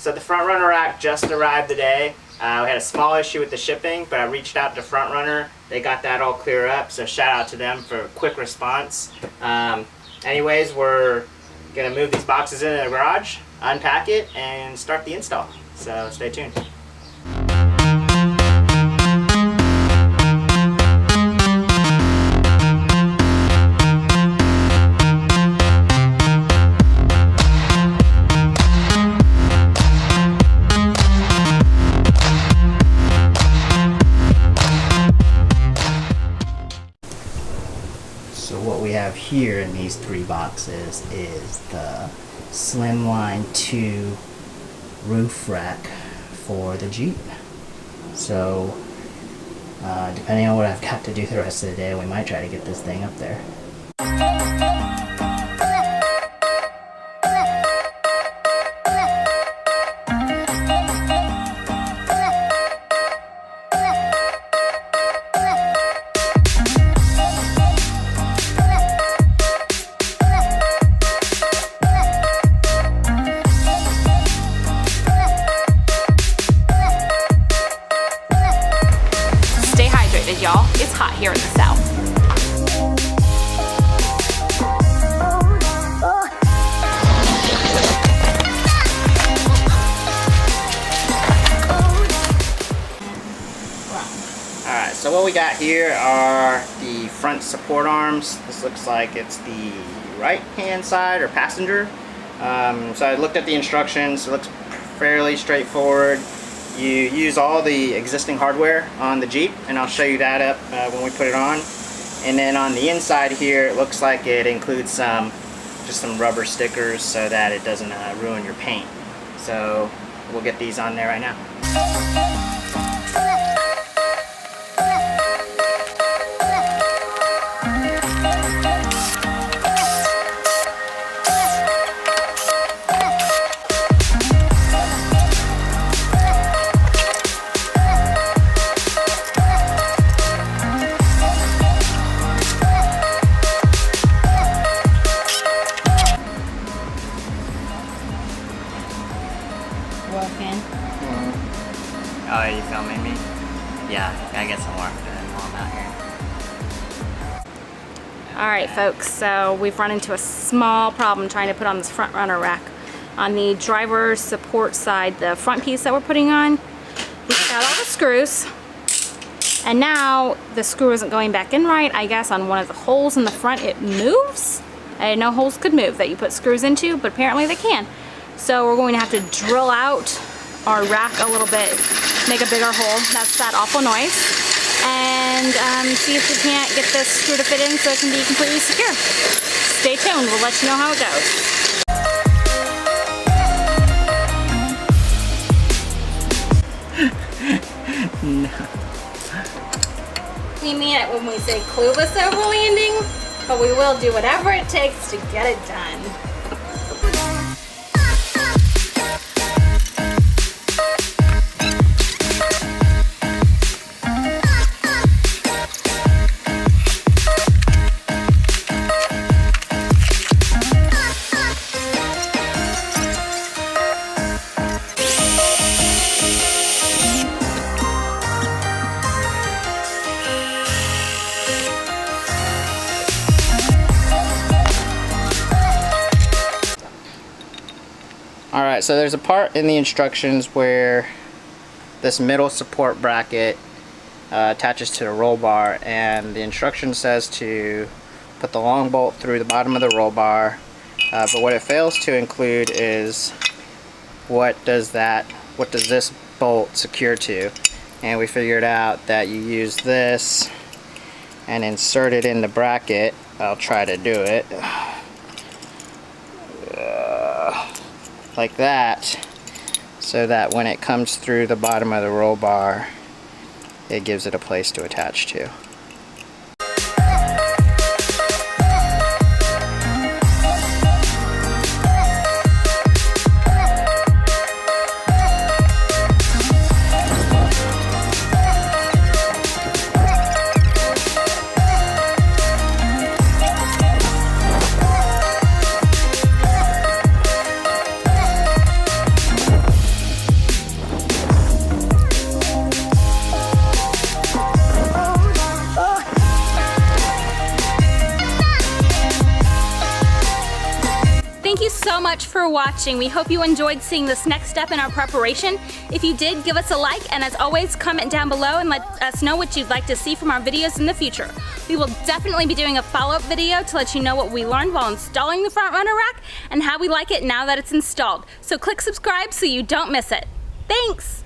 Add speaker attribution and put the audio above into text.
Speaker 1: So the FrontRunner rack just arrived today. We had a small issue with the shipping, but I reached out to FrontRunner. They got that all clear up, so shout out to them for a quick response. Anyways, we're gonna move these boxes into the garage, unpack it, and start the install. So stay tuned. So what we have here in these 3 boxes is the Slimline 2 roof rack for the Jeep. So depending on what I've got to do the rest of the day, we might try to get this thing up there.
Speaker 2: Y'all, it's hot here in the south.
Speaker 1: Alright, so what we got here are the front support arms. This looks like it's the right hand side or passenger. So I looked at the instructions. It looks fairly straightforward. You use all the existing hardware on the Jeep, and I'll show you that up when we put it on. And then on the inside here, it looks like it includes just some rubber stickers so that it doesn't ruin your paint. So we'll get these on there right now.
Speaker 2: Working.
Speaker 1: Oh, are you filming me? Yeah, gotta get some work done while I'm out here.
Speaker 2: Alright folks, so we've run into a small problem trying to put on this FrontRunner rack. On the driver's support side, the front piece that we're putting on, we took out all the screws, and now the screw isn't going back in right. I guess on one of the holes in the front it moves. I didn't know holes could move that you put screws into, but apparently they can. So we're going to have to drill out our rack a little bit, make a bigger hole. That's that awful noise. And see if we can't get this screw to fit in so it can be completely secure. Stay tuned, we'll let you know how it goes.
Speaker 1: No.
Speaker 2: We mean it when we say clueless over landing, but we will do whatever it takes to get it done.
Speaker 1: Alright, so there's a part in the instructions where this middle support bracket attaches to the roll bar, and the instruction says to put the long bolt through the bottom of the roll bar, but what it fails to include is what does this bolt secure to, and we figured out that you use this and insert it in the bracket. I'll try to do it. Like that, so that when it comes through the bottom of the roll bar, it gives it a place to attach to.
Speaker 2: much for watching. We hope you enjoyed seeing this next step in our preparation. If you did, give us a like, and as always, comment down below and let us know what you'd like to see from our videos in the future. We will definitely be doing a follow-up video to let you know what we learned while installing the FrontRunner rack and how we like it now that it's installed. So click subscribe so you don't miss it. Thanks!